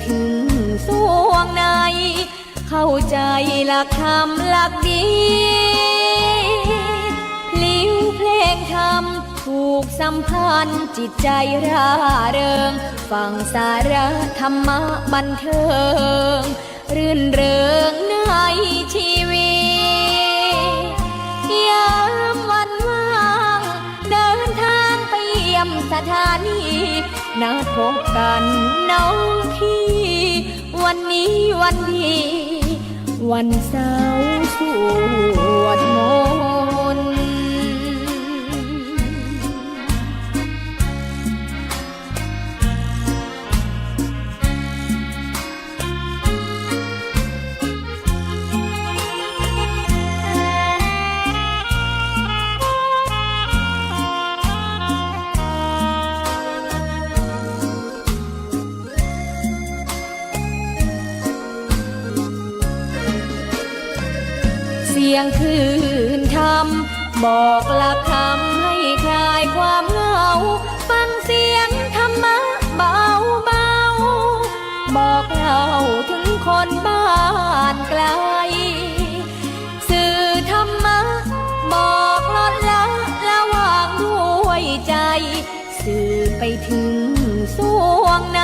ถึงสวงในเข้าใจหลักธรรมหลักดีลิ้วเพลงธรรมผูกสัมพันธ์จิตใจร่าเริงฟังสาระธรรมะบันเทิงรื่นเริงในชีวิตยามวันว่างเดินทางไปเยี่ยมสถานีนัดพบกันน้องพี่วันนี้วันดีวันเสาร์สวดมนต์เสียงคลื่นธรรมบอกหลักธรรมให้คลายความเหงาฟังเสียงธรรมะเบาเบาบอกเล่าถึงคนบ้านไกลสื่อธรรมะบอกลดละระหว่างด้วยใจสื่อไปถึงสวงใน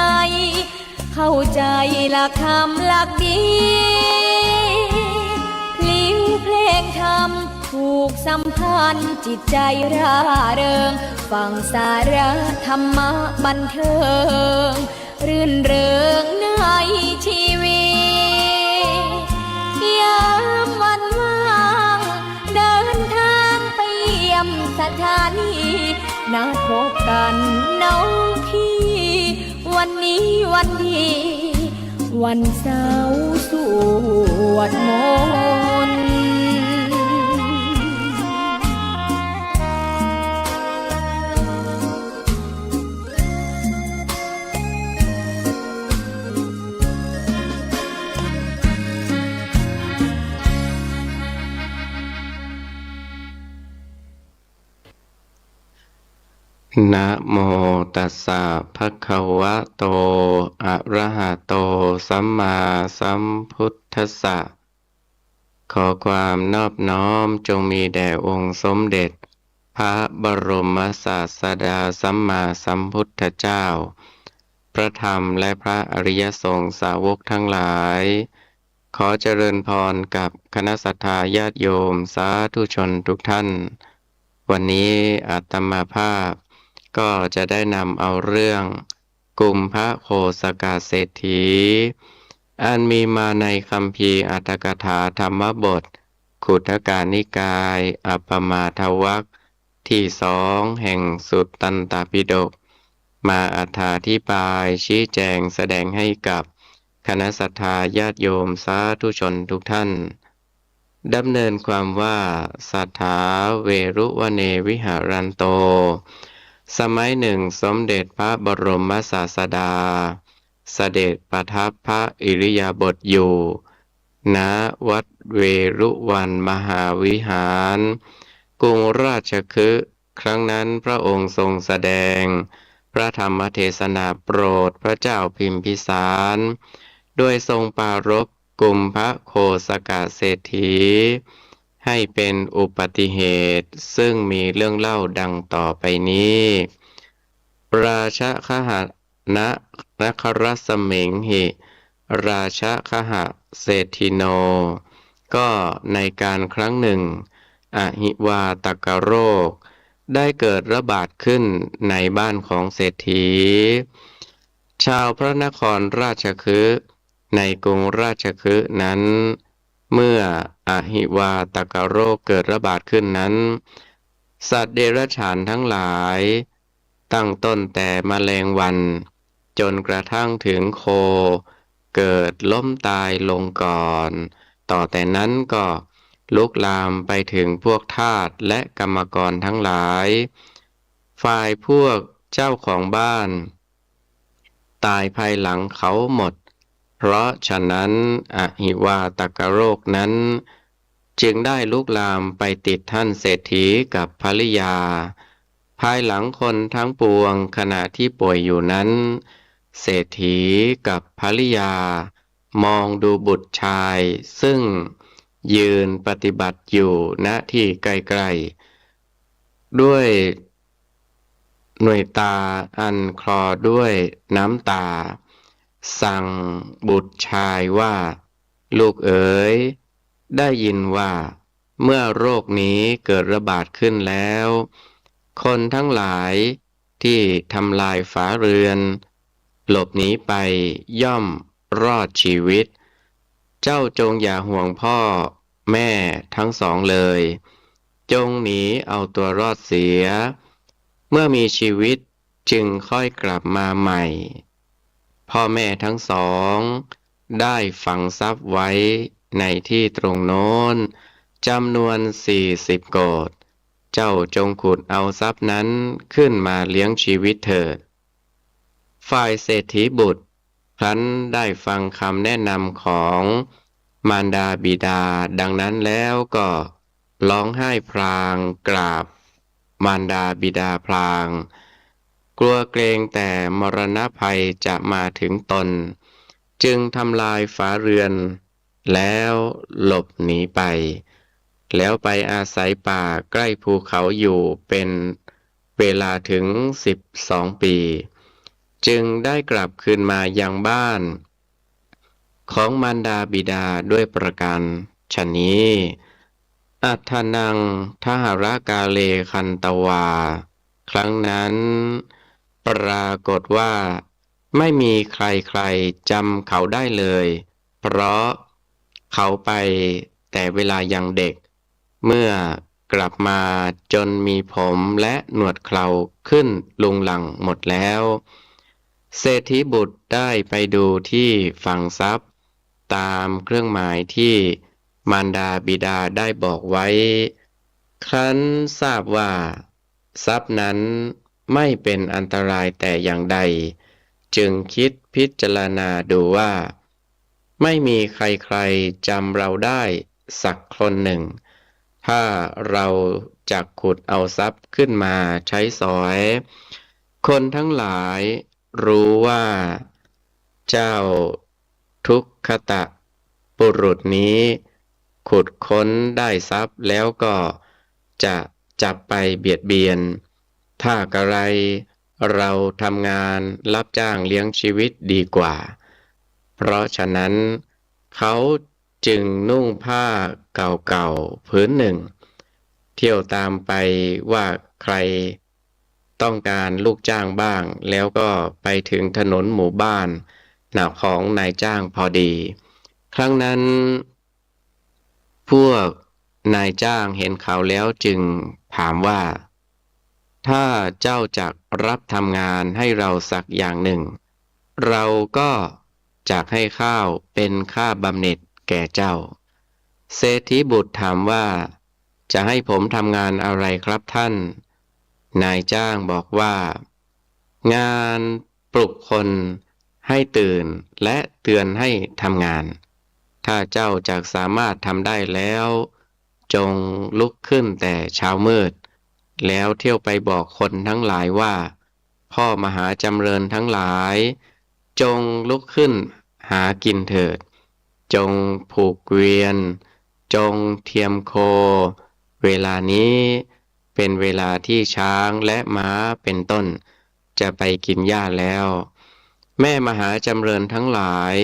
เข้าใจหลักธรรมหลักดีเพลงธรรมผูกสัมพันธ์จิตใจร่าเริงฟังสาระธรรมะบันเทิงรื่นเริงในชีวิตยามวันว่างเดินทางไปเยี่ยมสถานีนัดพบกันน้องพี่วันนี้วันดีวันเสาร์สวดมนต์นะโมตัสสะภะคะวะโตอะระหะโตสัมมาสัมพุทธัสสะขอความนอบน้อมจงมีแด่องค์สมเด็จพระบรมศาสดาสัมมาสัมพุทธเจ้าพระธรรมและพระอริยสงฆ์สาวกทั้งหลายขอเจริญพรกับคณะศรัทธาญาติโยมสาธุชนทุกท่านวันนี้อาตมาภาพก็จะได้นำเอาเรื่องกุมภโคสกเศรษฐีอันมีมาในคัมภีร์อรรถกถาธรรมบทขุทกานิกายอัปปมาทวรรคที่2แห่งสุตตันตปิฎกมาอธิบายชี้แจงแสดงให้กับคณะศรัทธาญาติโยมสาธุชนทุกท่านดำเนินความว่าสัทธาเวรุวเนวิหารันโตสมัยหนึ่งสมเด็จพระบรมศาสดาเสด็จประทับพระอิริยาบถอยู่ณวัดเวรุวันมหาวิหารกรุงราชคฤห์ครั้งนั้นพระองค์ทรงแสดงพระธรรมเทศนาโปรดพระเจ้าพิมพิสารโดยทรงปรารภกุมภโคสกเศรษฐีให้เป็นอุปัติเหตุซึ่งมีเรื่องเล่าดังต่อไปนี้ราชคหนครสมิงหิราชคหเศรษฐิโนก็ในการครั้งหนึ่งอหิวาตกโรคได้เกิดระบาดขึ้นในบ้านของเศรษฐีชาวพระนครราชคฤห์ในกรุงราชคฤห์นั้นเมื่ออหิวาตกโรคเกิดระบาดขึ้นนั้นสัตว์เดรัจฉานทั้งหลายตั้งต้นแต่แมลงวันจนกระทั่งถึงโคเกิดล้มตายลงก่อนต่อแต่นั้นก็ลุกลามไปถึงพวกทาสและกรรมกรทั้งหลายฝ่ายพวกเจ้าของบ้านตายภายหลังเขาหมดเพราะฉะนั้นอหิวาตกโรคนั้นจึงได้ลุกลามไปติดท่านเศรษฐีกับภริยาภายหลังคนทั้งปวงขณะที่ป่วยอยู่นั้น เศรษฐีกับภริยามองดูบุตรชายซึ่งยืนปฏิบัติอยู่ณที่ไกลๆด้วยหน่วยตาอันคลอด้วยน้ำตาสั่งบุตรชายว่าลูกเอ๋ยได้ยินว่าเมื่อโรคนี้เกิดระบาดขึ้นแล้วคนทั้งหลายที่ทำลายฝาเรือนหลบหนีไปย่อมรอดชีวิตเจ้าจงอย่าห่วงพ่อแม่ทั้งสองเลยจงหนีเอาตัวรอดเสียเมื่อมีชีวิตจึงค่อยกลับมาใหม่พ่อแม่ทั้งสองได้ฝังทรัพย์ไว้ในที่ตรงโน้นจำนวน40 โกฏเจ้าจงขุดเอาทรัพย์นั้นขึ้นมาเลี้ยงชีวิตเถิดฝ่ายเศรษฐีบุตรครั้นได้ฟังคำแนะนำของมารดาบิดาดังนั้นแล้วก็ร้องไห้พรางกราบมารดาบิดาพลางกลัวเกรงแต่มรณภัยจะมาถึงตนจึงทำลายฝาเรือนแล้วหลบหนีไปแล้วไปอาศัยป่าใกล้ภูเขาอยู่เป็นเวลาถึง12 ปีจึงได้กลับคืนมายังบ้านของมารดาบิดาด้วยประการฉะนี้อัฏฐนังทหรกาเลคันตวาครั้งนั้นปรากฏว่าไม่มีใครๆจำเขาได้เลยเพราะเขาไปแต่เวลายังเด็กเมื่อกลับมาจนมีผมและหนวดเคราขึ้นลุงลังหมดแล้วเศรษฐีบุตรได้ไปดูที่ฝังทรัพย์ตามเครื่องหมายที่มารดาบิดาได้บอกไว้ครั้นทราบว่าทรัพย์นั้นไม่เป็นอันตรายแต่อย่างใดจึงคิดพิจารณาดูว่าไม่มีใครๆจำเราได้สักคนหนึ่งถ้าเราจักขุดเอาทรัพย์ขึ้นมาใช้สอยคนทั้งหลายรู้ว่าเจ้าทุกขตะบุรุษนี้ขุดค้นได้ทรัพย์แล้วก็จะจับไปเบียดเบียนถ้ากระไรเราทำงานรับจ้างเลี้ยงชีวิตดีกว่าเพราะฉะนั้นเขาจึงนุ่งผ้าเก่าๆผืนหนึ่งเที่ยวตามไปว่าใครต้องการลูกจ้างบ้างแล้วก็ไปถึงถนนหมู่บ้านหน้าของนายจ้างพอดีครั้งนั้นพวกนายจ้างเห็นเขาแล้วจึงถามว่าถ้าเจ้าจักรับทำงานให้เราสักอย่างหนึ่งเราก็จักให้ข้าวเป็นค่าบำเหน็จแก่เจ้าเศรษฐีบุตรถามว่าจะให้ผมทำงานอะไรครับท่านนายจ้างบอกว่างานปลุกคนให้ตื่นและเตือนให้ทำงานถ้าเจ้าจักสามารถทำได้แล้วจงลุกขึ้นแต่เช้ามืดแล้วเที่ยวไปบอกคนทั้งหลายว่าพ่อมหาจำเริญทั้งหลายจงลุกขึ้นหากินเถิดจงผูกเกวียนจงเทียมโคเวลานี้เป็นเวลาที่ช้างและม้าเป็นต้นจะไปกินหญ้าแล้วแม่มหาจำเริญทั้งหลาย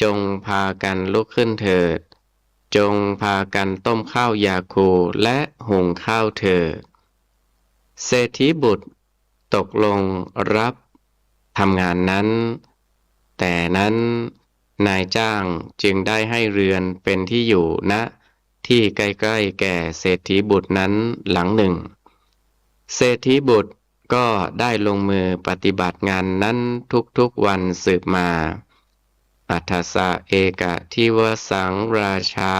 จงพากันลุกขึ้นเถิดจงพากันต้มข้าวยาคูและหุงข้าวเถิดเศรษฐีบุตรตกลงรับทำงานนั้นแต่นั้นนายจ้างจึงได้ให้เรือนเป็นที่อยู่ณที่ใกล้ๆแก่เศรษฐีบุตรนั้นหลังหนึ่งเศรษฐีบุตรก็ได้ลงมือปฏิบัติงานนั้นทุกๆวันสืบมาอัฏฐสะเอกทิวสังราชา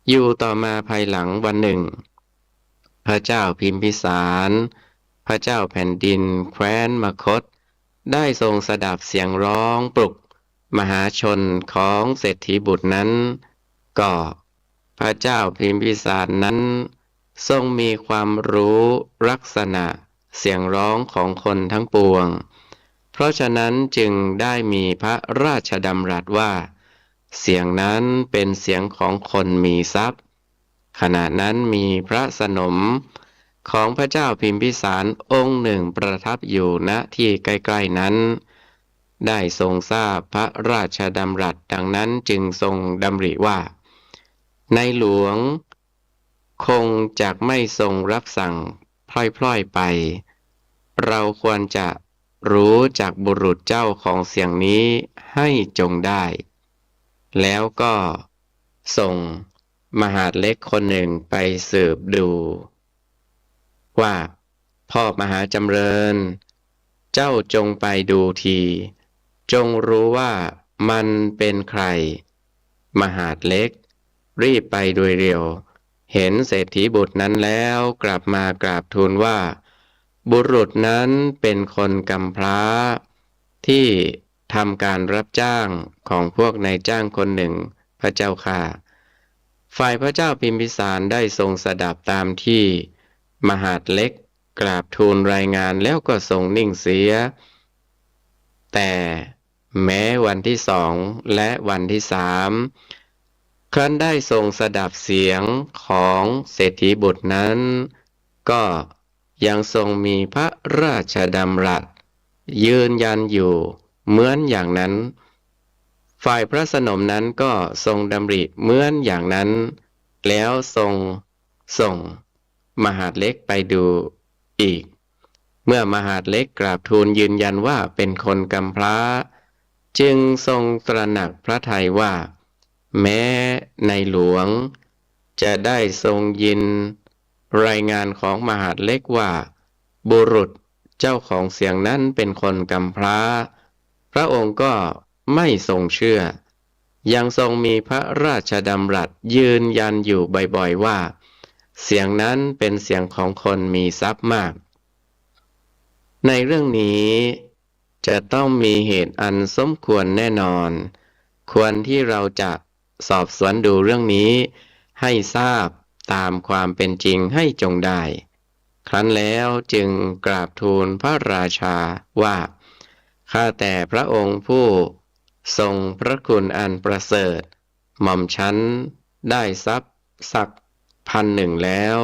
อยู่ต่อมาภายหลังวันหนึ่งพระเจ้าพิมพิสารพระเจ้าแผ่นดินแคว้นมคธได้ทรงสดับเสียงร้องปลุกมหาชนของเศรษฐีบุตรนั้นก็พระเจ้าพิมพิสารนั้นทรงมีความรู้ลักษณะเสียงร้องของคนทั้งปวง เพราะฉะนั้นจึงได้มีพระราชดำรัสว่าเสียงนั้นเป็นเสียงของคนมีทรัพย์ขณะนั้นมีพระสนมของพระเจ้าพิมพิสารองค์หนึ่งประทับอยู่ณที่ใกล้ๆนั้นได้ทรงทราบพระราชดำรัสดังนั้นจึงทรงดำริว่าในหลวงคงจักไม่ทรงรับสั่งพล่อยๆไปเราควรจะรู้จากบุรุษเจ้าของเสียงนี้ให้จงได้แล้วก็ส่งมหาดเล็กคนหนึ่งไปสืบดูว่าพ่อมหาจำเริญเจ้าจงไปดูทีจงรู้ว่ามันเป็นใครมหาดเล็กรีบไปโดยเร็วเห็นเศรษฐีบุตรนั้นแล้วกลับมากราบทูลว่าบุรุษนั้นเป็นคนกำพร้าที่ทำการรับจ้างของพวกนายจ้างคนหนึ่งพระเจ้าค่ะฝ่ายพระเจ้าพิมพิสารได้ทรงสดับตามที่มหาดเล็กกราบทูลรายงานแล้วก็ทรงนิ่งเสียแต่แม้วันที่สองและวันที่สามครั้นได้ทรงสดับเสียงของเศรษฐีบุตรนั้นก็ยังทรงมีพระราชดำรัสยืนยันอยู่เหมือนอย่างนั้นฝ่ายพระสนมนั้นก็ทรงดำริเหมือนอย่างนั้นแล้วทรงส่งมหาดเล็กไปดูอีกเมื่อมหาดเล็กกราบทูลยืนยันว่าเป็นคนกำพร้าจึงทรงตระหนักพระทัยว่าแม้ในหลวงจะได้ทรงยินรายงานของมหาดเล็กว่าบุรุษเจ้าของเสียงนั้นเป็นคนกำพร้าพระองค์ก็ไม่ทรงเชื่อยังทรงมีพระราชดำรัสยืนยันอยู่บ่อยๆว่าเสียงนั้นเป็นเสียงของคนมีทรัพย์มากในเรื่องนี้จะต้องมีเหตุอันสมควรแน่นอนควรที่เราจะสอบสวนดูเรื่องนี้ให้ทราบตามความเป็นจริงให้จงได้ครั้นแล้วจึงกราบทูลพระราชาว่าข้าแต่พระองค์ผู้ทรงพระคุณอันประเสริฐหม่อมฉันได้ทรัพย์สัก1,000แล้ว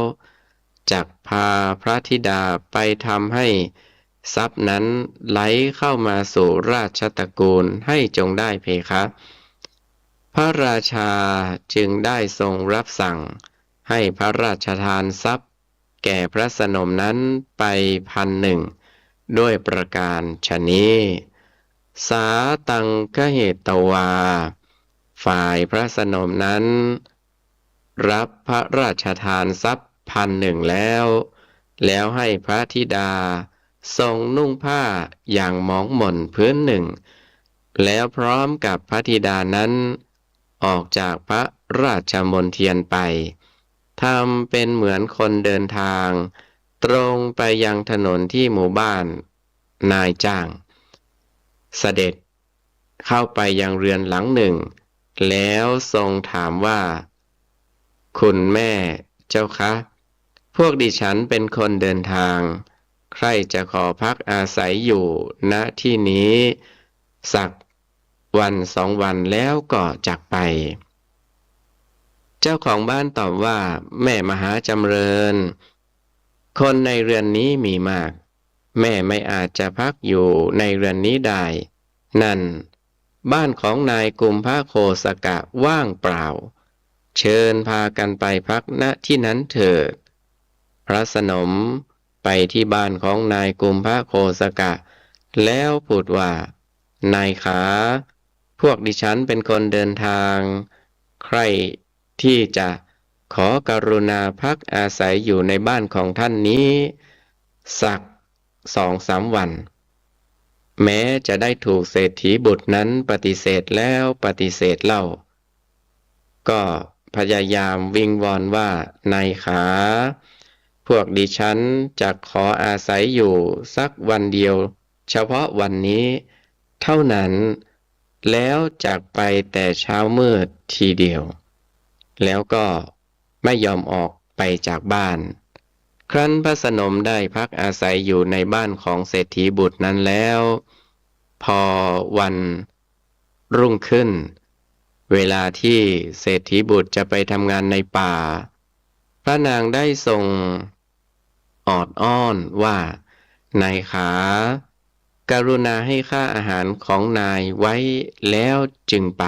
จักพาพระธิดาไปทำให้ทรัพย์นั้นไหลเข้ามาสู่ราชตระกูลให้จงได้เพคะพระราชาจึงได้ทรงรับสั่งให้พระราชทานทรัพย์แก่พระสนมนั้นไป1,000ด้วยประการฉะนี้สาตังคเหตวาฝ่ายพระสนมนั้นรับพระราชทานทรัพย์1,000แล้วให้พระธิดาทรงนุ่งผ้าอย่างหมองหม่นพื้นหนึ่งแล้วพร้อมกับพระธิดานั้นออกจากพระราชมณฑีไปทำเป็นเหมือนคนเดินทางตรงไปยังถนนที่หมู่บ้านนายจ้างเสด็จเข้าไปยังเรือนหลังหนึ่งแล้วทรงถามว่าคุณแม่เจ้าคะพวกดิฉันเป็นคนเดินทางใครจะขอพักอาศัยอยู่ณที่นี้สักวัน2 วันแล้วก็จากไปเจ้าของบ้านตอบว่าแม่มหาจำเริญคนในเรือนนี้มีมากแม่ไม่อาจจะพักอยู่ในเรือนนี้ได้นั่นบ้านของนายกุมภโคสกะว่างเปล่าเชิญพากันไปพักณที่นั้นเถิดพระสนมไปที่บ้านของนายกุมภโคสกะแล้วพูดว่านายขาพวกดิฉันเป็นคนเดินทางใครที่จะขอกรุณาพักอาศัยอยู่ในบ้านของท่านนี้สัก2-3 วันแม้จะได้ถูกเศรษฐีบุตรนั้นปฏิเสธแล้วปฏิเสธเล่าก็พยายามวิงวอนว่านายขาพวกดิฉันจะขออาศัยอยู่สักวันเดียวเฉพาะวันนี้เท่านั้นแล้วจากไปแต่เช้ามืดทีเดียวแล้วก็ไม่ยอมออกไปจากบ้านครั้นพระสนมได้พักอาศัยอยู่ในบ้านของเศรษฐีบุตรนั้นแล้ว พอวันรุ่งขึ้นเวลาที่เศรษฐีบุตรจะไปทำงานในป่าพระนางได้ทรงออดอ้อนว่านายขาการุณาให้ค่าอาหารของนายไว้แล้วจึงไป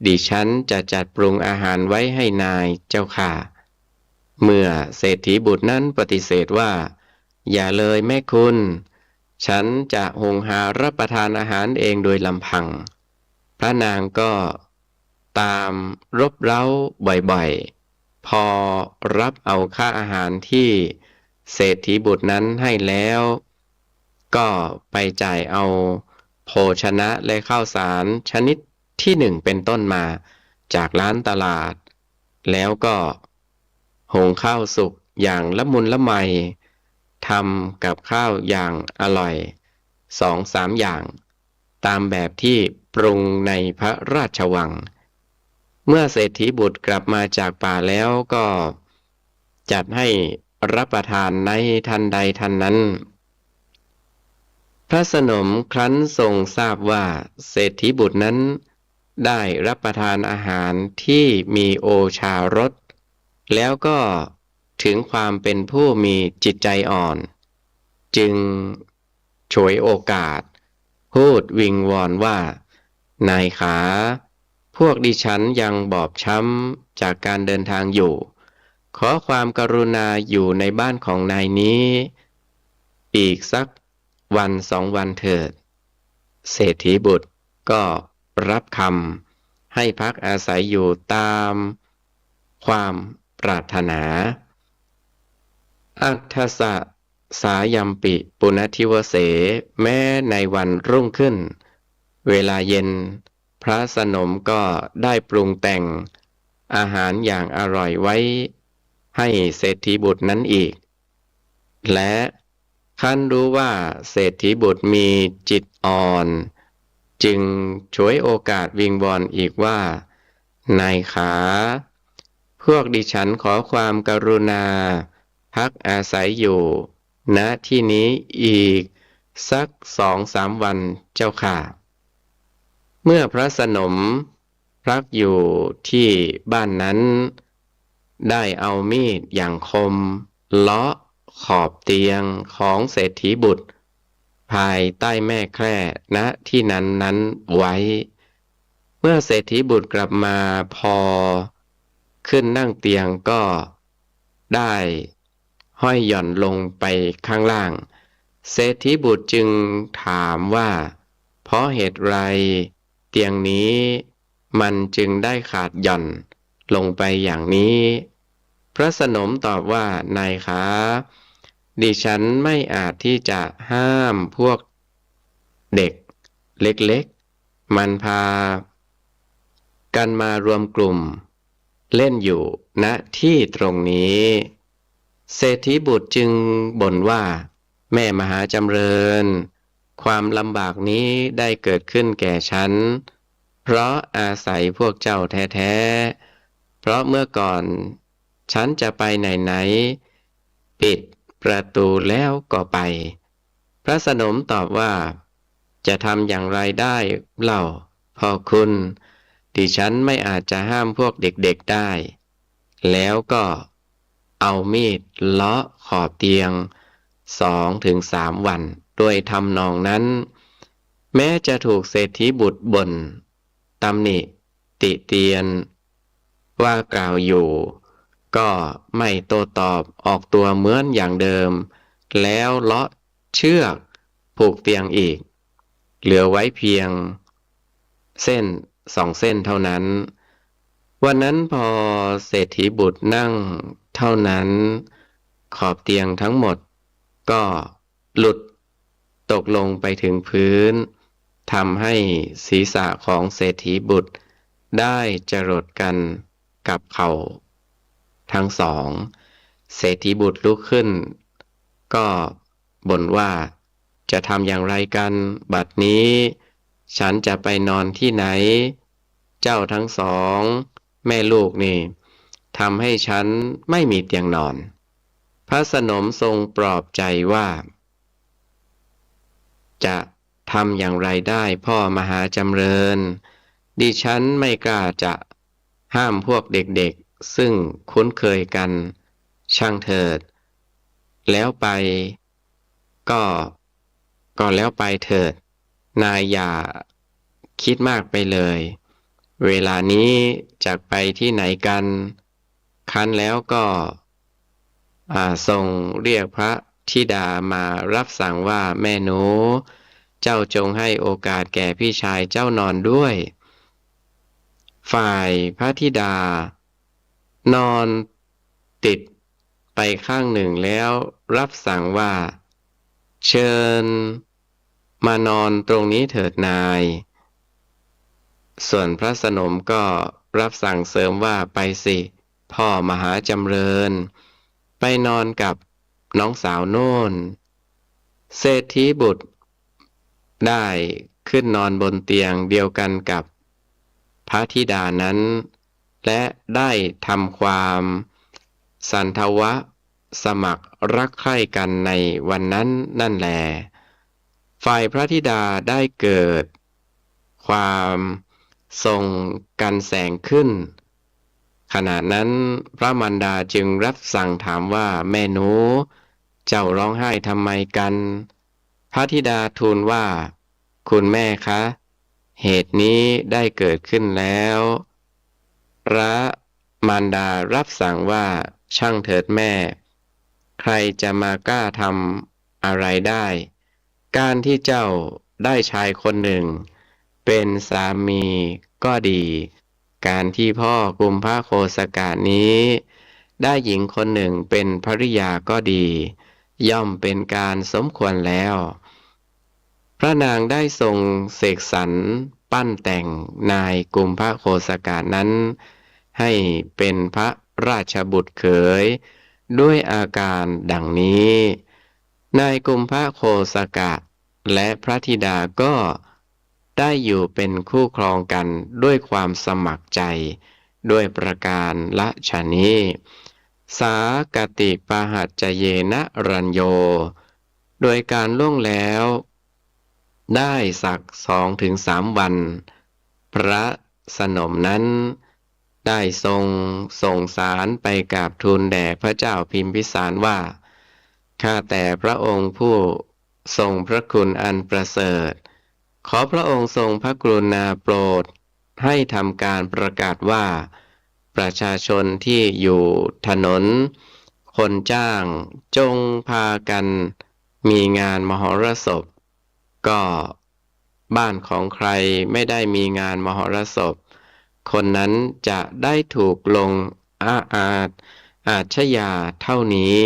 ดิฉันจะจัดปรุงอาหารไว้ให้นายเจ้าค่ะเมื่อเศรษฐีบุตรนั้นปฏิเสธว่าอย่าเลยแม่คุณฉันจะหุงหารับประทานอาหารเองโดยลำพังพระนางก็ตามรบเร้าบ่อยๆพอรับเอาค่าอาหารที่เศรษฐีบุตรนั้นให้แล้วก็ไปจ่ายเอาโภชนะและข้าวสารชนิดที่หนึ่งเป็นต้นมาจากร้านตลาดแล้วก็หุงข้าวสุกอย่างละมุนละไมทำกับข้าวอย่างอร่อย2-3อย่างตามแบบที่ปรุงในพระราชวังเมื่อเศรษฐีบุตรกลับมาจากป่าแล้วก็จัดให้รับประทานในทันใดทันนั้นพระสนมครั้นทรงทราบว่าเศรษฐีบุตรนั้นได้รับประทานอาหารที่มีโอชารสแล้วก็ถึงความเป็นผู้มีจิตใจอ่อนจึงฉวยโอกาสพูดวิงวอนว่านายขาพวกดิฉันยังบอบช้ำจากการเดินทางอยู่ขอความกรุณาอยู่ในบ้านของนายนี้อีกสัก1-2 วันเถิดเศรษฐีบุตรก็รับคำให้พักอาศัยอยู่ตามความปรารถนาอัฏฐสะสายัมปิปุณทิวเสแม้ในวันรุ่งขึ้นเวลาเย็นพระสนมก็ได้ปรุงแต่งอาหารอย่างอร่อยไว้ให้เศรษฐีบุตรนั้นอีกและคันรู้ว่าเศรษฐีบุตรมีจิตอ่อนจึงฉวยโอกาสวิงวอนอีกว่านายขาพวกดิฉันขอความกรุณาพักอาศัยอยู่ณที่นี้อีกสัก2-3 วันเจ้าค่ะเมื่อพระสนมพักอยู่ที่บ้านนั้นได้เอามีดอย่างคมเลาะขอบเตียงของเศรษฐีบุตรภายใต้แม่แคร่ณที่นั้นไว้เมื่อเศรษฐีบุตรกลับมาพอขึ้นนั่งเตียงก็ได้ห้อยหย่อนลงไปข้างล่างเศรษฐีบุตรจึงถามว่าเพราะเหตุไรเตียงนี้มันจึงได้ขาดหย่อนลงไปอย่างนี้พระสนมตอบว่านายขาดิฉันไม่อาจที่จะห้ามพวกเด็กเล็กๆมันพากันมารวมกลุ่มเล่นอยู่ณที่ตรงนี้เศรษฐีบุตรจึงบ่นว่าแม่มหาจำเริญความลำบากนี้ได้เกิดขึ้นแก่ฉันเพราะอาศัยพวกเจ้าแท้ๆเพราะเมื่อก่อนฉันจะไปไหนๆปิดประตูแล้วก็ไปพระสนมตอบว่าจะทำอย่างไรได้เล่าพ่อคุณดิฉันไม่อาจจะห้ามพวกเด็กๆได้แล้วก็เอามีดเลาะขอบเตียง2-3 วันโดยทำนองนั้นแม้จะถูกเศรษฐีบุตรบ่นตำหนิติเตียนว่ากล่าวอยู่ก็ไม่โต้ตอบออกตัวเหมือนอย่างเดิมแล้วเลาะเชือกผูกเตียงอีกเหลือไว้เพียงเส้น2 เส้นเท่านั้นวันนั้นพอเศรษฐีบุตรนั่งเท่านั้นขอบเตียงทั้งหมดก็หลุดตกลงไปถึงพื้นทำให้ศีรษะของเศรษฐีบุตรได้จรดกันกับเข่าทั้ง2เศรษฐีบุตรลุกขึ้นก็บ่นว่าจะทำอย่างไรกันบัดนี้ฉันจะไปนอนที่ไหนเจ้าทั้ง2แม่ลูกนี่ทำให้ฉันไม่มีเตียงนอนพระสนมทรงปลอบใจว่าจะ ทำอย่างไรได้พ่อมหาจำเริญดิฉันไม่กล้าจะห้ามพวกเด็กๆซึ่งคุ้นเคยกันช่างเถิดแล้วไปก็แล้วไปเถิดนายอย่าคิดมากไปเลยเวลานี้จะไปที่ไหนกันคันแล้วก็ทรงเรียกพระธิดามารับสั่งว่าแม่หนูเจ้าจงให้โอกาสแก่พี่ชายเจ้านอนด้วยฝ่ายพระธิดานอนติดไปข้างหนึ่งแล้วรับสั่งว่าเชิญมานอนตรงนี้เถิดนายส่วนพระสนมก็รับสั่งเสริมว่าไปสิพ่อมหาจำเริญไปนอนกับน้องสาวโน่นเศรษฐีบุตรได้ขึ้นนอนบนเตียงเดียวกันกับพระธิดานั้นและได้ทำความสันทวะสมัครรักใคร่กันในวันนั้นนั่นแลฝ่ายพระธิดาได้เกิดความทรงกันแสงขึ้นขณะนั้นพระมารดาจึงรับสั่งถามว่าแม่หนูเจ้าร้องไห้ทำไมกันพระธิดาทูลว่าคุณแม่คะเหตุนี้ได้เกิดขึ้นแล้วพระมารดารับสั่งว่าช่างเถิดแม่ใครจะมากล้าทำอะไรได้การที่เจ้าได้ชายคนหนึ่งเป็นสามีก็ดีการที่พ่อกุมภโคสกะนี้ได้หญิงคนหนึ่งเป็นภริยาก็ดีย่อมเป็นการสมควรแล้วพระนางได้ทรงเสกสรรปั้นแต่งนายกุมภโคสกะนั้นให้เป็นพระราชบุตรเขยด้วยอาการดังนี้นายกุมภโคสกะและพระธิดาก็ได้อยู่เป็นคู่ครองกันด้วยความสมัครใจด้วยประการละชนี้สากติปาหัจจเยนะรัญโยโดยการล่วงแล้วได้สัก2-3 วันพระสนมนั้นได้ส่งสารไปกราบทูลแด่พระเจ้าพิมพิสารว่าข้าแต่พระองค์ผู้ทรงพระคุณอันประเสริฐขอพระองค์ทรงพระกรุณาโปรดให้ทำการประกาศว่าประชาชนที่อยู่ถนนคนจ้างจงพากันมีงานมหรสพก็บ้านของใครไม่ได้มีงานมหรสพคนนั้นจะได้ถูกลงอาชญาเท่านี้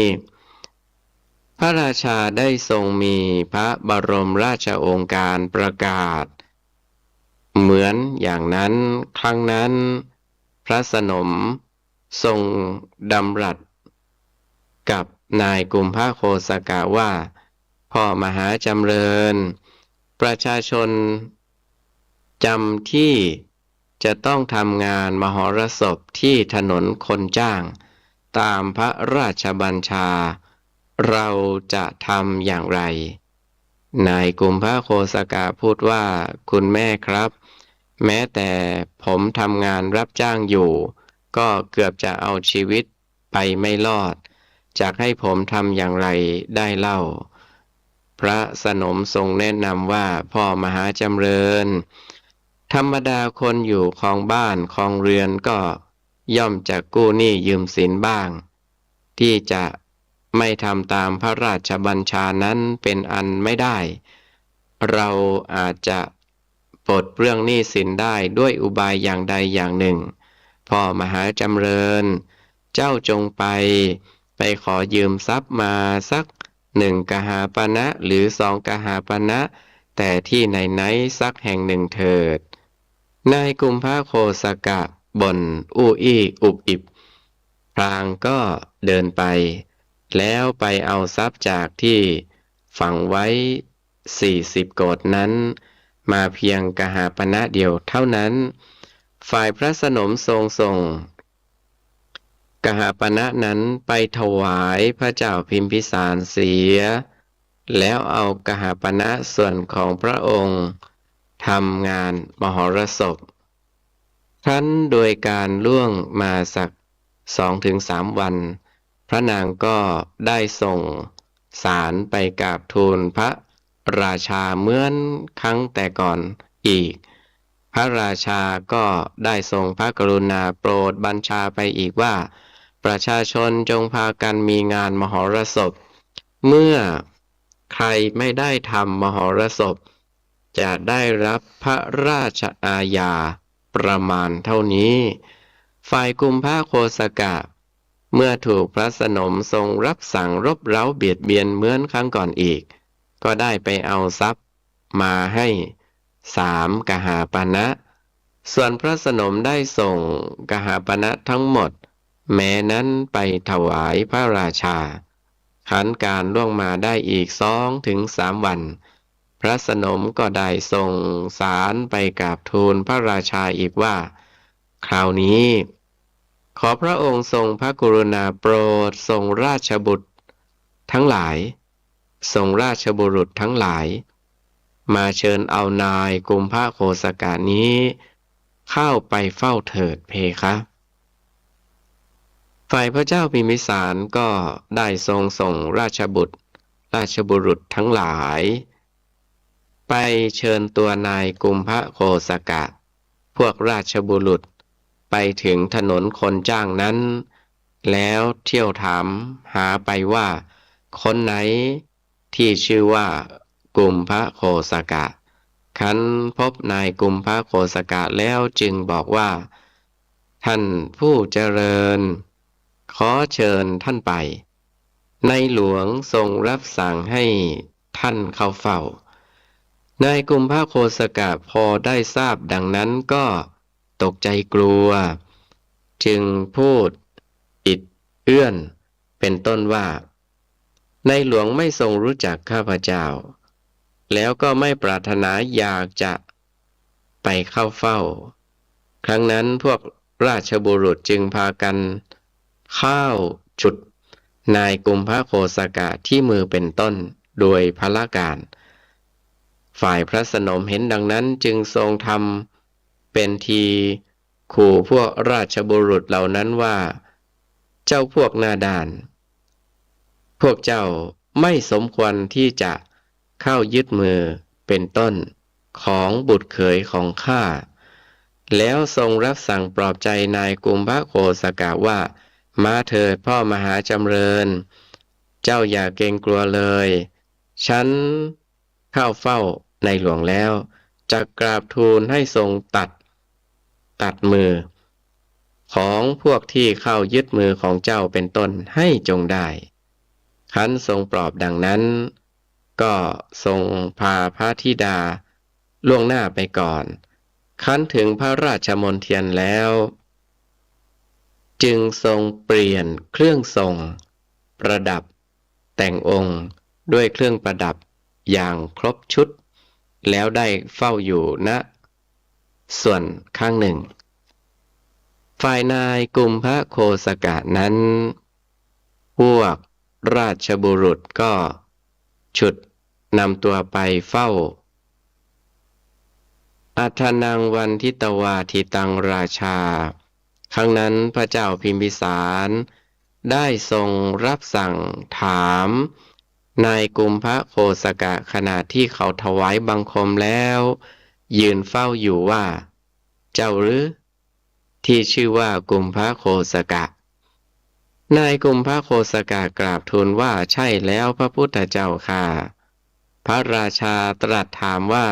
พระราชาได้ทรงมีพระบรมราชโองการประกาศเหมือนอย่างนั้นครั้งนั้นพระสนมทรงดำรัสกับนายกุมภโคสกะว่าพ่อมหาจำเริญประชาชนจำที่จะต้องทำงานมหรสพที่ถนนคนจ้างตามพระราชบัญชาเราจะทำอย่างไรนายกุมภโคสกะพูดว่าคุณแม่ครับแม้แต่ผมทำงานรับจ้างอยู่ก็เกือบจะเอาชีวิตไปไม่รอดจะให้ผมทำอย่างไรได้เล่าพระสนมทรงแนะนำว่าพ่อมหาจำเริญธรรมดาคนอยู่ครองบ้านครองเรือนก็ย่อมจะกู้หนี้ยืมสินบ้างที่จะไม่ทำตามพระราชบัญชานั้นเป็นอันไม่ได้เราอาจจะปลดเปลื้องหนี้สินได้ด้วยอุบายอย่างใดอย่างหนึ่งพ่อมหาจำเริญเจ้าจงไปขอยืมทรัพย์มาสัก1 กหาปณะหรือ2 กหาปณะแต่ที่ไหนสักแห่งหนึ่งเถิดนายกุมภโคสกะบ่นอู้อี้อุบอิบพลางก็เดินไปแล้วไปเอาทรัพย์จากที่ฝังไว้40 โกฏนั้นมาเพียงกหาปณะเดียวเท่านั้นฝ่ายพระสนมทรงส่งกหาปณะนั้นไปถวายพระเจ้าพิมพิสารเสีย แล้วเอากหาปณะส่วนของพระองค์ทำงานมหรสพครั้นโดยการล่วงมาสัก2-3 วันพระนางก็ได้ส่งสารไปกราบทูลพระราชาเหมือนครั้งแต่ก่อนอีกพระราชาก็ได้ทรงพระกรุณาโปรดบัญชาไปอีกว่าประชาชนจงพากันมีงานมหรสพเมื่อใครไม่ได้ทำมหรสพจะได้รับพระราชอาญาประมาณเท่านี้ฝ่ายกุมภโคสกะเมื่อถูกพระสนมทรงรับสั่งรบเร้าเบียดเบียนเหมือนครั้งก่อนอีกก็ได้ไปเอาทรัพย์มาให้3 กหาปณะส่วนพระสนมได้ส่งกหาปณะทั้งหมดแม้นั้นไปถวายพระราชาขันการล่วงมาได้อีก2-3 วันพระสนมก็ได้ส่งสารไปกราบทูลพระราชาอีกว่าคราวนี้ขอพระองค์ทรงพระกรุณาโปรดทรงราชบุตรทั้งหลายทรงราชบุรุษทั้งหลายมาเชิญเอานายกุมภโคสกะนี้เข้าไปเฝ้าเถิดเพคะฝ่ายพระเจ้าพิมพิสารก็ได้ทรงส่งราชบุรุษทั้งหลายไปเชิญตัวนายกุมภโคสกะพวกราชบุรุษไปถึงถนนคนจ้างนั้นแล้วเที่ยวถามหาไปว่าคนไหนที่ชื่อว่ากุมภโคสกะคันพบนายกุมภโคสกะแล้วจึงบอกว่าท่านผู้เจริญขอเชิญท่านไปในหลวงทรงรับสั่งให้ท่านเข้าเฝ้านายกุมภโคสกะพอได้ทราบดังนั้นก็ตกใจกลัวจึงพูดอิดเอื้อนเป็นต้นว่าในหลวงไม่ทรงรู้จักข้าพเจ้าแล้วก็ไม่ปรารถนาอยากจะไปเข้าเฝ้าครั้งนั้นพวกราชบุรุษจึงพากันเข้าฉุดนายกุมภโคสกะที่มือเป็นต้นโดยพละการฝ่ายพระสนมเห็นดังนั้นจึงทรงทำเป็นทีขู่พวกราชบุรุษเหล่านั้นว่าเจ้าพวกหน้าด้านพวกเจ้าไม่สมควรที่จะเข้ายึดมือเป็นต้นของบุตรเขยของข้าแล้วทรงรับสั่งปลอบใจนายกุมภโคสกะว่ามาเถิดพ่อมหาจำเริญเจ้าอย่าเกรงกลัวเลยฉันเข้าเฝ้าในหลวงแล้วจะกราบทูลให้ทรงตัดมือของพวกที่เข้ายึดมือของเจ้าเป็นต้นให้จงได้ขันทรงปลอบดังนั้นก็ทรงพาพระธิดาล่วงหน้าไปก่อนขันถึงพระราชมณฑลแล้วจึงทรงเปลี่ยนเครื่องทรงประดับแต่งองค์ด้วยเครื่องประดับอย่างครบชุดแล้วได้เฝ้าอยู่ณส่วนข้างหนึ่งฝ่ายนายกุมภโคสกะนั้นพวกราชบุรุษก็ฉุดนำตัวไปเฝ้าอัทนังวันทิตวาทิตังราชาครั้งนั้นพระเจ้าพิมพิสารได้ทรงรับสั่งถามนายกุมภโคสกะขณะที่เขาถวายบังคมแล้วยืนเฝ้าอยู่ว่าเจ้าหรือที่ชื่อว่ากุมภโคสกะนายกุมภโคสกะกราบทูลว่าใช่แล้วพระพุทธเจ้าค่ะพระราชาตรัสถามว่า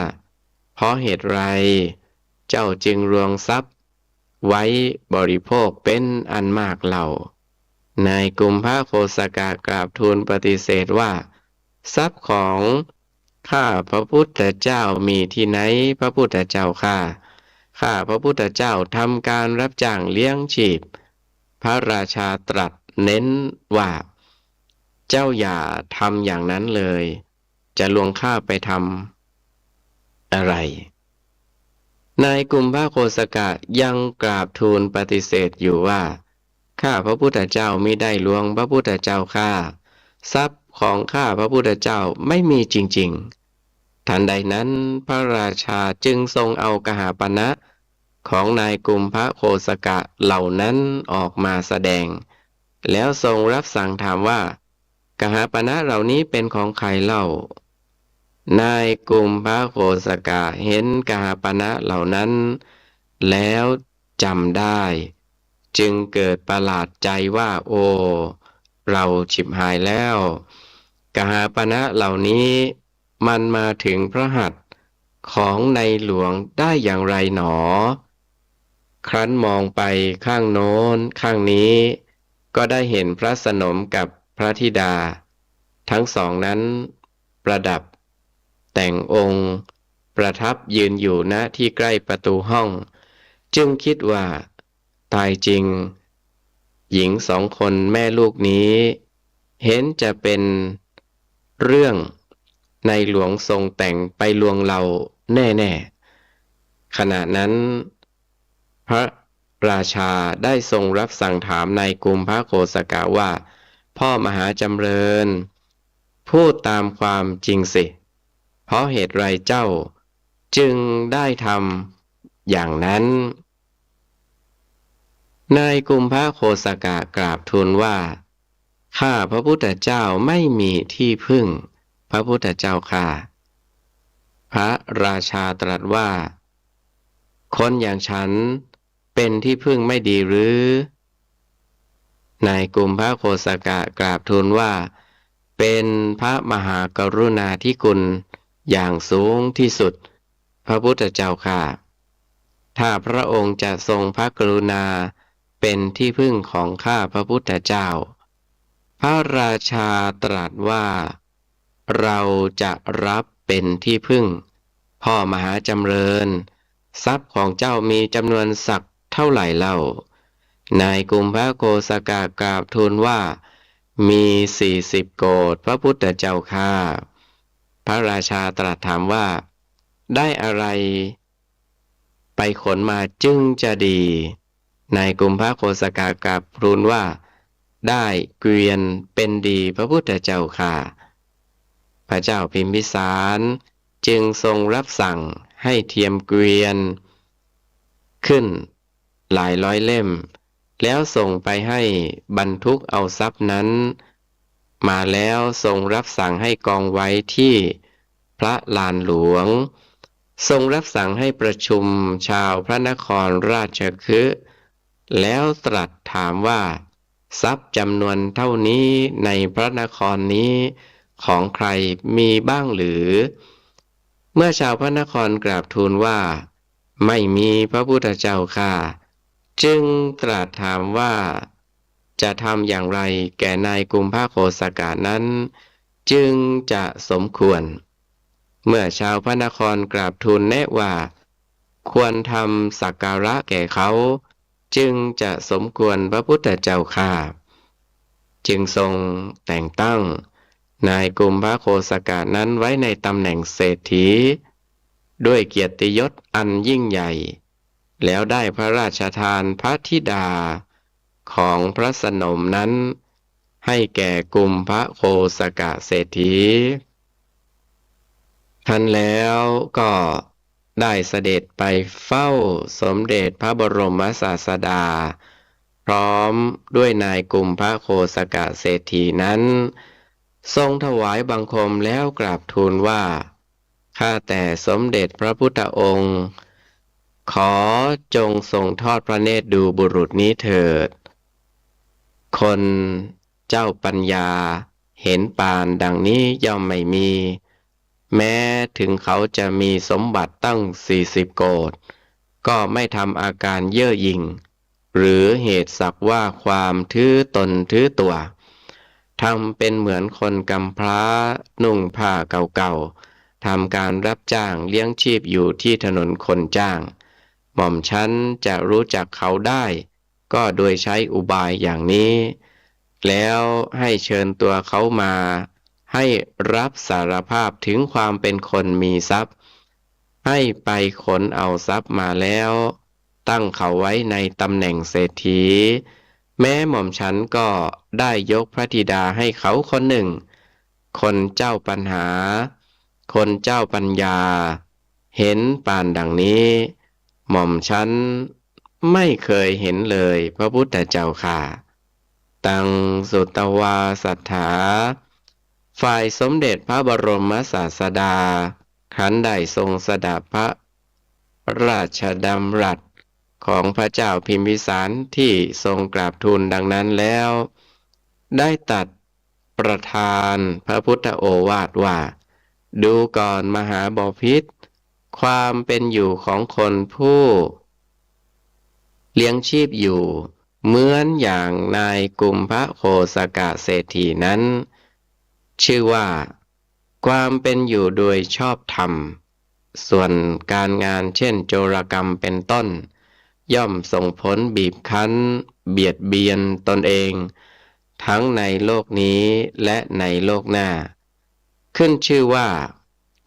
เพราะเหตุไรเจ้าจึงรวงทรัพย์ไว้บริโภคเป็นอันมากเล่านายกุมภโคสกะกราบทูลปฏิเสธว่าทรัพย์ของข้าพระพุทธเจ้ามีที่ไหนพระพุทธเจ้าข้าพระพุทธเจ้าทำการรับจ้างเลี้ยงชีพพระราชาตรัสเน้นว่าเจ้าอย่าทำอย่างนั้นเลยจะลวงข้าไปทำอะไรนายกุมภโคสกะยังกราบทูลปฏิเสธอยู่ว่าข้าพระพุทธเจ้ามิได้ลวงพระพุทธเจ้าข้าทรัพย์ข ของข้าพระพุทธเจ้าไม่มีจริงๆทันใดนั้นพระราชาจึงทรงเอากหาปณะของนายกุมภโคสกะเหล่านั้นออกมาแสดงแล้วทรงรับสั่งถามว่ากหาปณะเหล่านี้เป็นของใครเล่านายกุมภโคสกะเห็นกหาปณะเหล่านั้นแล้วจำได้จึงเกิดประหลาดใจว่าโอ้เราฉิบหายแล้วกหาปณะเหล่านี้มันมาถึงพระหัตถ์ของในหลวงได้อย่างไรหนอครั้นมองไปข้างโน้นข้างนี้ก็ได้เห็นพระสนมกับพระธิดาทั้งสองนั้นประดับแต่งองค์ประทับยืนอยู่ณที่ใกล้ประตูห้องจึงคิดว่าตายจริงหญิงสองคนแม่ลูกนี้เห็นจะเป็นเรื่องในหลวงทรงแต่งไปลวงเราแน่ๆขณะนั้นพระราชาได้ทรงรับสั่งถามนายกุมภโคสกะว่าพ่อมหาจำเริญพูดตามความจริงสิเพราะเหตุไรเจ้าจึงได้ทำอย่างนั้นนายกุมภโคสกะกราบทูลว่าข้าพระพุทธเจ้าไม่มีที่พึ่งพระพุทธเจ้าค่ะพระราชาตรัสว่าคนอย่างฉันเป็นที่พึ่งไม่ดีหรือนายกุมภโคสกะกราบทูลว่าเป็นพระมหากรุณาธิคุณอย่างสูงที่สุดพระพุทธเจ้าค่ะถ้าพระองค์จะทรงพระกรุณาเป็นที่พึ่งของข้าพระพุทธเจ้าพระราชาตรัสว่าเราจะรับเป็นที่พึ่งพ่อมหาจำเริญทรัพย์ของเจ้ามีจำนวนสักเท่าไหร่เล่านายกุมภโคสกะกราบทูลว่ามี40 โกฏพระพุทธเจ้าค่ะพระราชาตรัสถามว่าได้อะไรไปขนมาจึงจะดีนายกุมภโคสกะกราบทูลว่าได้เกวียนเป็นดีพระพุทธเจ้าค่ะพระเจ้าพิมพิสารจึงทรงรับสั่งให้เทียมเกวียนขึ้นหลายร้อยเล่มแล้วส่งไปให้บรรทุกเอาทรัพย์นั้นมาแล้วทรงรับสั่งให้กองไว้ที่พระลานหลวงทรงรับสั่งให้ประชุมชาวพระนครราชคฤห์แล้วตรัสถามว่าทรัพย์จำนวนเท่านี้ในพระนครนี้ของใครมีบ้างหรือเมื่อชาวพระนครกราบทูลว่าไม่มีพระพุทธเจ้าค่ะจึงตรัสถามว่าจะทำอย่างไรแก่นายกุมภโคสกะนั้นจึงจะสมควรเมื่อชาวพระนครกราบทูลแนะว่าควรทำสักการะแก่เขาจึงจะสมควรพระพุทธเจ้าค่ะจึงทรงแต่งตั้งนายกุมภโคสกะนั้นไว้ในตำแหน่งเศรษฐีด้วยเกียรติยศอันยิ่งใหญ่แล้วได้พระราชทานพระธิดาของพระสนมนั้นให้แก่กุมภโคสกะเศรษฐีท่านแล้วก็ได้เสด็จไปเฝ้าสมเด็จพระบรมศาสดาพร้อมด้วยนายกุมภโคสกะเศรษฐีนั้นทรงถวายบังคมแล้วกราบทูลว่าข้าแต่สมเด็จพระพุทธองค์ขอจงทรงทอดพระเนตรดูบุรุษนี้เถิดคนเจ้าปัญญาเห็นปานดังนี้ย่อมไม่มีแม้ถึงเขาจะมีสมบัติตั้ง40 โกฏก็ไม่ทำอาการเย่อหยิ่งหรือเหตุสักว่าความถือตนถือตัวทำเป็นเหมือนคนกำพร้านุ่งผ้าเก่าๆทำการรับจ้างเลี้ยงชีพอยู่ที่ถนนคนจ้างหม่อมฉันจะรู้จักเขาได้ก็โดยใช้อุบายอย่างนี้แล้วให้เชิญตัวเขามาให้รับสารภาพถึงความเป็นคนมีทรัพย์ให้ไปขนเอาทรัพย์มาแล้วตั้งเขาไว้ในตำแหน่งเศรษฐีแม้หม่อมฉันก็ได้ยกพระธิดาให้เขาคนหนึ่ง คนเจ้าปัญหา คนเจ้าปัญญา เห็นปานดังนี้ หม่อมฉันไม่เคยเห็นเลยพระพุทธเจ้าค่ะ ตังสุตวาสัทธาฝ่ายสมเด็จพระบรมศาสดาครั้นได้ทรงสดับพระราชดำรัสของพระเจ้าพิมพิสารที่ทรงกราบทูลดังนั้นแล้ว ได้ตรัสประทานพระพุทธโอวาทว่า ดูก่อนมหาบพิตรความเป็นอยู่ของคนผู้เลี้ยงชีพอยู่เหมือนอย่างนายกุมภโคสกะเศรษฐีนั้น ชื่อว่าความเป็นอยู่โดยชอบธรรม ส่วนการงานเช่นโจรกรรมเป็นต้น ย่อมส่งผลบีบคั้นเบียดเบียนตนเอง ทั้งในโลกนี้และในโลกหน้า ขึ้นชื่อว่า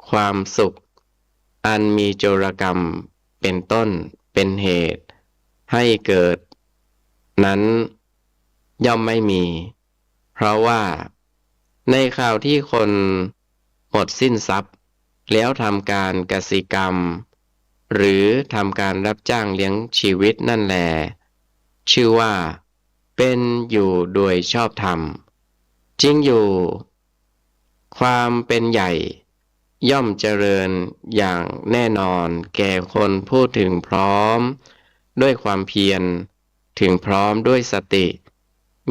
ความสุข อันมีโจรกรรมเป็นต้นเป็นเหตุให้เกิดนั้นย่อมไม่มี เพราะว่าในคราวที่คนหมดสิ้นทรัพย์แล้วทำการกสิกรรม หรือทำการรับจ้างเลี้ยงชีวิตนั่นแล ชื่อว่าเป็นอยู่โดยชอบธรรม จริงอยู่ ความเป็นใหญ่ย่อมเจริญอย่างแน่นอนแก่คนผู้ถึงพร้อมด้วยความเพียรถึงพร้อมด้วยสติ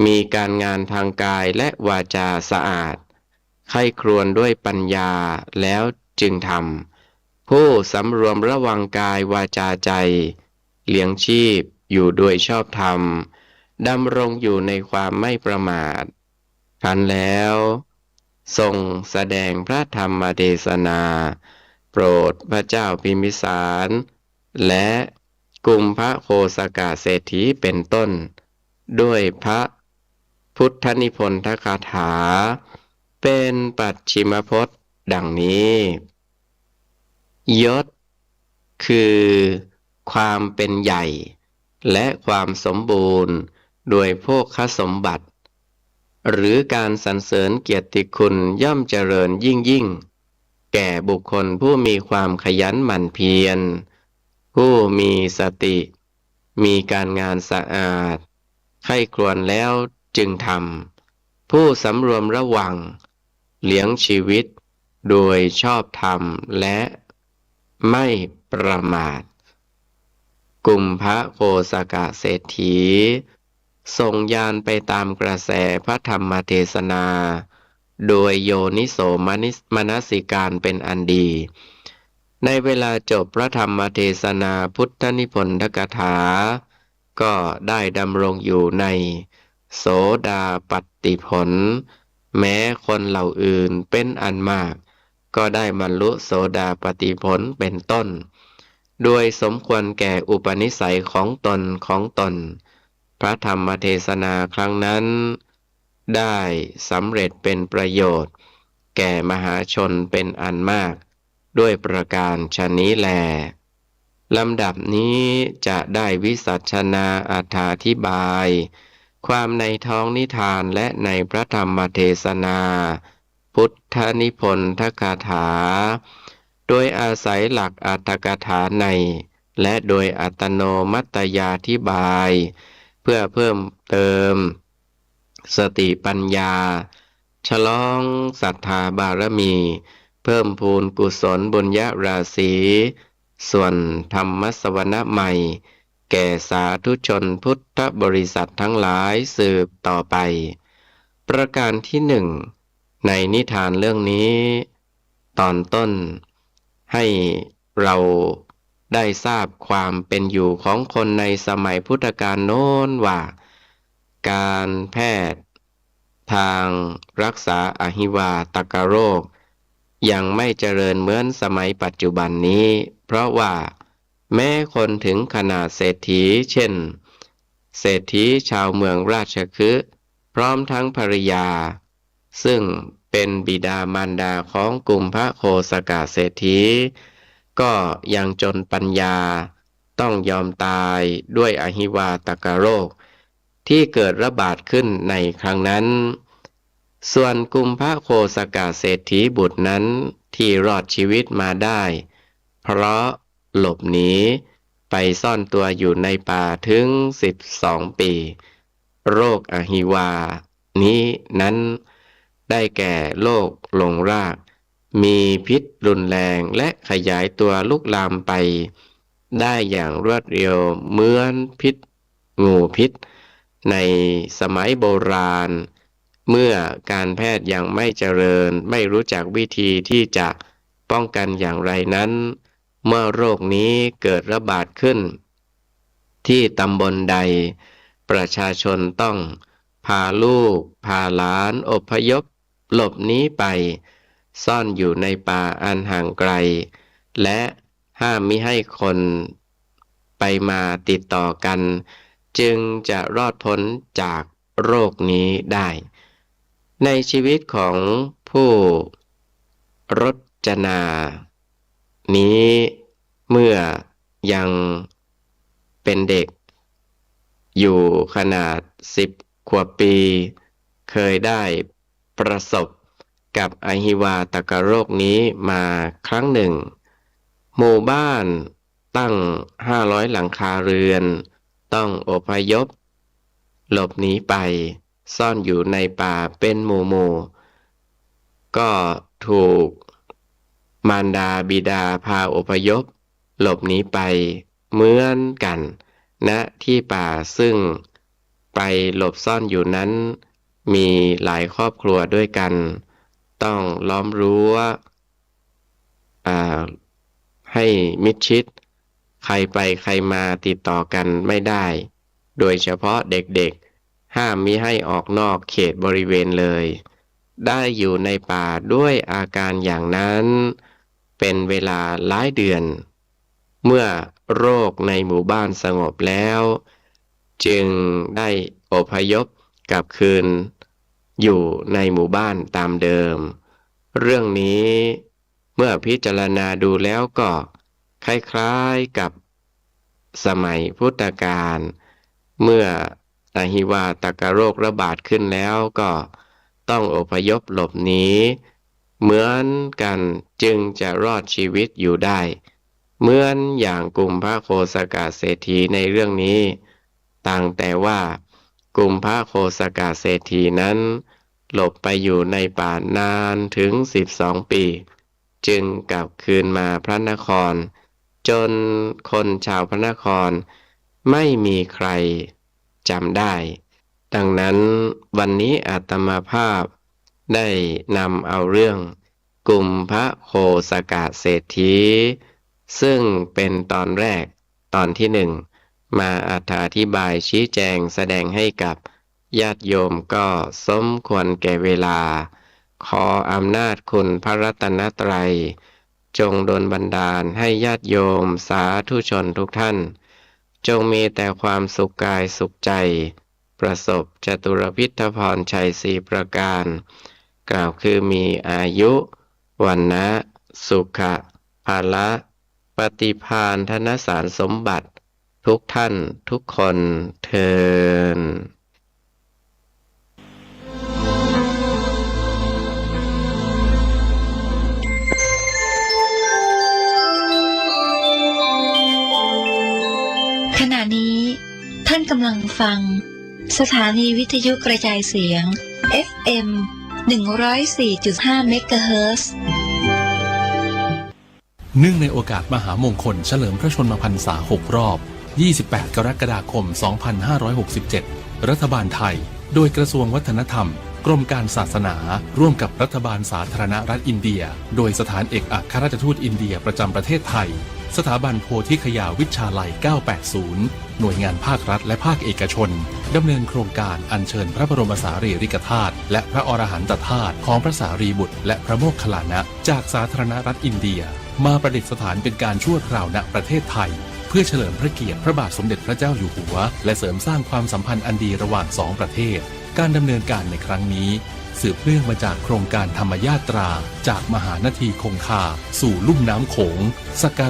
มีการงานทางกายและวาจาสะอาดใคร่ครวญด้วยปัญญาแล้วจึงทำผู้สำรวมระวังกายวาจาใจเลี้ยงชีพอยู่โดยชอบธรรมดำรงอยู่ในความไม่ประมาทครั้นแล้วทรงแสดงพระธรรมเทศนา โปรดพระเจ้าพิมพิสารและกุมภโคสกะเศรษฐีเป็นต้น ด้วยพระพุทธนิพนธคาถาเป็นปัจฉิมพจน์ดังนี้ ยศคือความเป็นใหญ่และความสมบูรณ์โดยโภคสมบัติหรือการสรรเสริญเกียรติคุณย่อมเจริญยิ่งแก่บุคคลผู้มีความขยันหมั่นเพียรผู้มีสติมีการงานสะอาดใคร่ครวญแล้วจึงทำผู้สำรวมระวังเลี้ยงชีวิตโดยชอบธรรมและไม่ประมาทกุมภโคสกะเศรษฐีทรงญาณไปตามกระแสพระธรรมเทศนาโดยโยนิโสมนสิการเป็นอันดีในเวลาจบพระธรรมเทศนาพุทธนิพนธกถาก็ได้ดำรงอยู่ในโสดาปัตติผลแม้คนเหล่าอื่นเป็นอันมากก็ได้บรรลุโสดาปัตติผลเป็นต้นโดยสมควรแก่อุปนิสัยของตนพระธรรมเทศนาครั้งนั้นได้สำเร็จเป็นประโยชน์แก่มหาชนเป็นอันมากด้วยประการฉะนี้แลลำดับนี้จะได้วิสัชนาอธิบายความในท้องนิทานและในพระธรรมเทศนาพุทธนิพนธคาถาโดยอาศัยหลักอรรถกถาในและโดยอัตโนมัตยาธิบายเพื่อเพิ่มเติมสติปัญญาฉลองศรัทธาบารมีเพิ่มพูนกุศลบุญญราศีส่วนธรรมสวนะใหม่แก่สาธุชนพุทธบริษัททั้งหลายสืบต่อไปประการที่หนึ่งในนิทานเรื่องนี้ตอนต้นให้เราได้ทราบความเป็นอยู่ของคนในสมัยพุทธกาลโน้นว่าการแพทย์ทางรักษาอหิวาตกโรคยังไม่เจริญเหมือนสมัยปัจจุบันนี้เพราะว่าแม้คนถึงขนาดเศรษฐีเช่นเศรษฐีชาวเมืองราชคฤห์พร้อมทั้งภริยาซึ่งเป็นบิดามารดาของกุมภโคสกะเศรษฐีก็ยังจนปัญญาต้องยอมตายด้วยอหิวาตกโรคที่เกิดระบาดขึ้นในครั้งนั้น ส่วนกุมภโคสกะเศรษฐีบุตรนั้นที่รอดชีวิตมาได้ เพราะหลบหนีไปซ่อนตัวอยู่ในป่าถึง12 ปี โรคอหิวานี้นั้นได้แก่โรคหลงราก มีพิษรุนแรงและขยายตัวลุกลามไปได้อย่างรวดเร็วเหมือนพิษงูพิษในสมัยโบราณ เมื่อการแพทย์ยังไม่เจริญไม่รู้จักวิธีที่จะป้องกันอย่างไรนั้น เมื่อโรคนี้เกิดระบาดขึ้นที่ตำบลใดประชาชนต้องพาลูกพาหลานอพยพหลบหนีไปซ่อนอยู่ในป่าอันห่างไกลและห้ามมิให้คนไปมาติดต่อกันจึงจะรอดพ้นจากโรคนี้ได้ในชีวิตของผู้รจนานี้เมื่อยังเป็นเด็กอยู่ขนาด10 ขวบปีเคยได้ประสบกับอหิวาตกโรคนี้มาครั้งหนึ่งหมู่บ้านตั้ง500 หลังคาเรือนต้องอพยพหลบหนีไปซ่อนอยู่ในป่าเป็นหมู่ก็ถูกมารดาบิดาพาอพยพหลบหนีไปเหมือนกันณที่ป่าซึ่งไปหลบซ่อนอยู่นั้นมีหลายครอบครัวด้วยกันต้องล้อมรั้วให้มิดชิดใครไปใครมาติดต่อกันไม่ได้โดยเฉพาะเด็กๆห้ามมิให้ออกนอกเขตบริเวณเลยได้อยู่ในป่าด้วยอาการอย่างนั้นเป็นเวลาหลายเดือนเมื่อโรคในหมู่บ้านสงบแล้วจึงได้อพยพกลับคืนอยู่ในหมู่บ้านตามเดิมเรื่องนี้เมื่อพิจารณาดูแล้วก็คล้ายๆกับสมัยพุทธกาลเมื่ออหิวาตกโรคระบาดขึ้นแล้วก็ต้องอพยพหลบหนีเหมือนกันจึงจะรอดชีวิตอยู่ได้เหมือนอย่างกุมภโคสกะเศรษฐีในเรื่องนี้ต่างแต่ว่ากุมภโคสกะเศรษฐีนั้นหลบไปอยู่ในป่านานถึง12 ปีจึงกลับคืนมาพระนครจนคนชาวพระนครไม่มีใครจำได้ดังนั้นวันนี้อาตมาภาพได้นำเอาเรื่องกุมภโคสกะเศรษฐีซึ่งเป็นตอนแรกตอนที่1มาอธิบายชี้แจงแสดงให้กับญาติโยมก็สมควรแก่เวลาขออำนาจคุณพระรัตนตรัยจงดลบันดาลให้ญาติโยมสาธุชนทุกท่านจงมีแต่ความสุขกายสุขใจประสบจตุรพิธพรชัย4 ประการกล่าวคือมีอายุวันนะสุขะภาละปฏิภาณธนสารสมบัติทุกท่านทุกคนเทอญขณะนี้ท่านกำลังฟังสถานีวิทยุกระจายเสียง FM 104.5 เมกะเฮิรตซ์ เนื่องในโอกาสมหามงคลเฉลิมพระชนมพรรษา 6 รอบ 28 กรกฎาคม 2567 รัฐบาลไทยโดยกระทรวงวัฒนธรรมกรมการศาสนาร่วมกับรัฐบาลสาธารณรัฐอินเดียโดยสถานเอกอัครราชทูตอินเดียประจำประเทศไทยสถาบันโพธิคยาวิชาลัย 980 หน่วยงานภาครัฐและภาคเอกชนดำเนินโครงการอัญเชิญพระบรมสารีริกธาตุและพระอรหันตธาตุของพระสารีบุตรและพระโมคคัลลานะจากสาธารณรัฐอินเดียมาประดิษฐานเป็นการชั่วคราวณประเทศไทยเพื่อเฉลิมพระเกียรติพระบาทสมเด็จพระเจ้าอยู่หัวและเสริมสร้างความสัมพันธ์อันดีระหว่าง2 ประเทศการดำเนินการในครั้งนี้สืบเนื่องมาจากโครงการธรรมยาตราจากมหานาทีคงคาสู่ลุ่มน้ำโขงสก